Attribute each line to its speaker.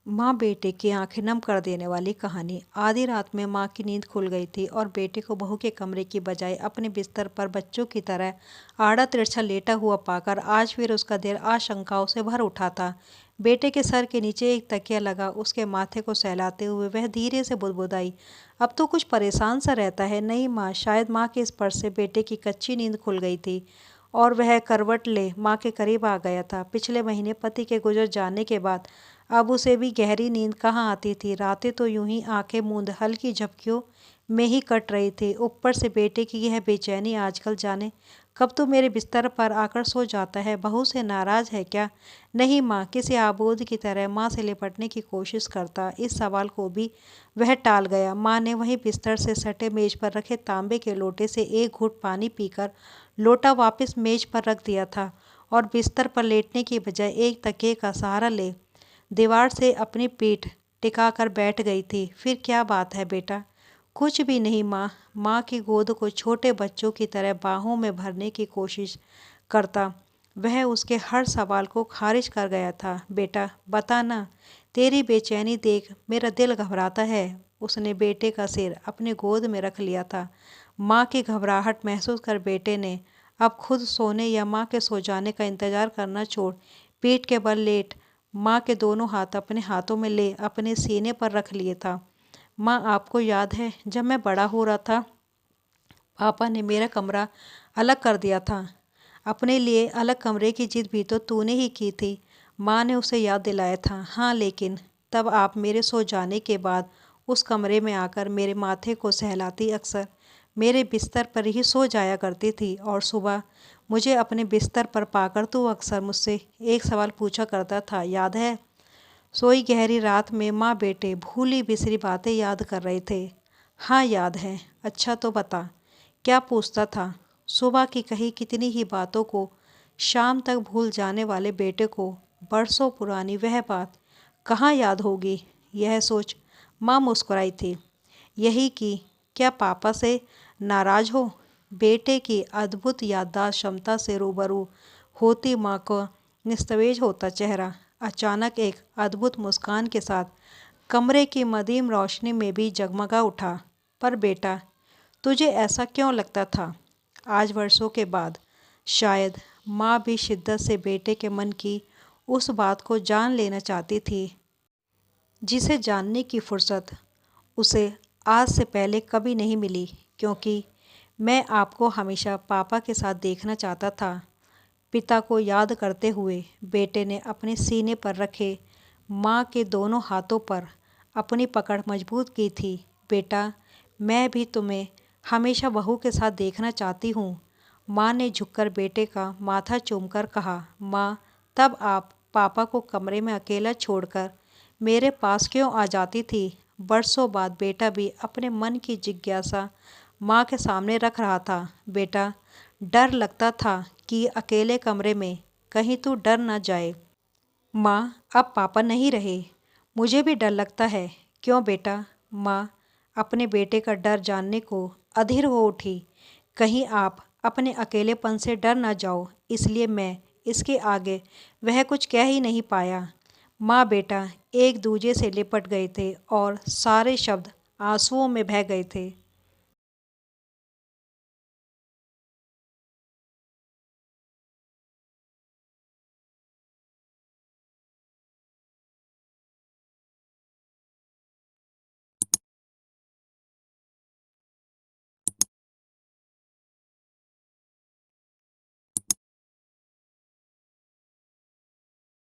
Speaker 1: माँ बेटे की आंखें नम कर देने वाली कहानी। आधी रात में माँ की नींद खुल गई थी और बेटे को बहू के कमरे की बजाय अपने बिस्तर पर बच्चों की तरह आड़ा तिरछा लेटा हुआ पाकर आज फिर उसका दिल आशंकाओं से भर उठा था। बेटे के सर के नीचे एक तकिया लगा उसके माथे को सहलाते हुए वह धीरे से बुदबुदाई, अब तो कुछ परेशान सा रहता है। नहीं माँ, शायद माँ के स्पर्श से बेटे की कच्ची नींद खुल गई थी और वह करवट ले माँ के करीब आ गया था। पिछले महीने पति के गुजर जाने के बाद अब उसे भी गहरी नींद कहाँ आती थी। रातें तो यूं ही आंखें मूंद हल्की झपकियों में ही कट रही थी। ऊपर से बेटे की यह बेचैनी, आजकल जाने कब तो मेरे बिस्तर पर आकर सो जाता है। बहू से नाराज है क्या? नहीं माँ, किसी आबोध की तरह माँ से लिपटने की कोशिश करता इस सवाल को भी वह टाल गया। माँ ने वहीं बिस्तर से सटे मेज पर रखे तांबे के लोटे से एक घूंट पानी पीकर लोटा वापस मेज पर रख दिया था और बिस्तर पर लेटने की बजाय एक तकिए का सहारा ले दीवार से अपनी पीठ टिकाकर बैठ गई थी। फिर क्या बात है बेटा? कुछ भी नहीं माँ। माँ की गोद को छोटे बच्चों की तरह बाहों में भरने की कोशिश करता वह उसके हर सवाल को खारिज कर गया था। बेटा बता ना, तेरी बेचैनी देख मेरा दिल घबराता है। उसने बेटे का सिर अपनी गोद में रख लिया था। माँ की घबराहट महसूस कर बेटे ने अब खुद सोने या माँ के सो जाने का इंतजार करना छोड़ पीठ के बल लेट माँ के दोनों हाथ अपने हाथों में ले अपने सीने पर रख लिए था। माँ, आपको याद है जब मैं बड़ा हो रहा था, पापा ने मेरा कमरा अलग कर दिया था। अपने लिए अलग कमरे की जिद भी तो तूने ही की थी। माँ ने उसे याद दिलाया था। हाँ, लेकिन तब आप मेरे सो जाने के बाद उस कमरे में आकर मेरे माथे को सहलाती, अक्सर मेरे बिस्तर पर ही सो जाया करती थी और सुबह मुझे अपने बिस्तर पर पाकर तू अक्सर मुझसे एक सवाल पूछा करता था, याद है? सोई गहरी रात में माँ बेटे भूली बिसरी बातें याद कर रहे थे। हाँ याद है। अच्छा तो बता, क्या पूछता था? सुबह की कही कितनी ही बातों को शाम तक भूल जाने वाले बेटे को बरसों पुरानी वह बात कहाँ याद होगी? यह सोच माँ मुस्कुराई थी। यही कि क्या पापा से नाराज हो? बेटे की अद्भुत याददाश्त क्षमता से रूबरू होती माँ को निस्तेज होता चेहरा अचानक एक अद्भुत मुस्कान के साथ कमरे की मदीम रोशनी में भी जगमगा उठा। पर बेटा, तुझे ऐसा क्यों लगता था? आज वर्षों के बाद शायद माँ भी शिद्दत से बेटे के मन की उस बात को जान लेना चाहती थी जिसे जानने की फुर्सत उसे आज से पहले कभी नहीं मिली। क्योंकि मैं आपको हमेशा पापा के साथ देखना चाहता था। पिता को याद करते हुए बेटे ने अपने सीने पर रखे माँ के दोनों हाथों पर अपनी पकड़ मजबूत की थी। बेटा, मैं भी तुम्हें हमेशा बहू के साथ देखना चाहती हूँ। माँ ने झुककर बेटे का माथा चूमकर कहा। माँ, तब आप पापा को कमरे में अकेला छोड़कर मेरे पास क्यों आ जाती थी? बरसों बाद बेटा भी अपने मन की जिज्ञासा माँ के सामने रख रहा था। बेटा, डर लगता था कि अकेले कमरे में कहीं तू डर ना जाए। माँ, अब पापा नहीं रहे, मुझे भी डर लगता है। क्यों बेटा? माँ अपने बेटे का डर जानने को अधीर हो उठी। कहीं आप अपने अकेलेपन से डर ना जाओ, इसलिए मैं इसके आगे वह कुछ कह ही नहीं पाया। माँ बेटा एक दूजे से लिपट गए थे और सारे शब्द आंसुओं में बह गए थे।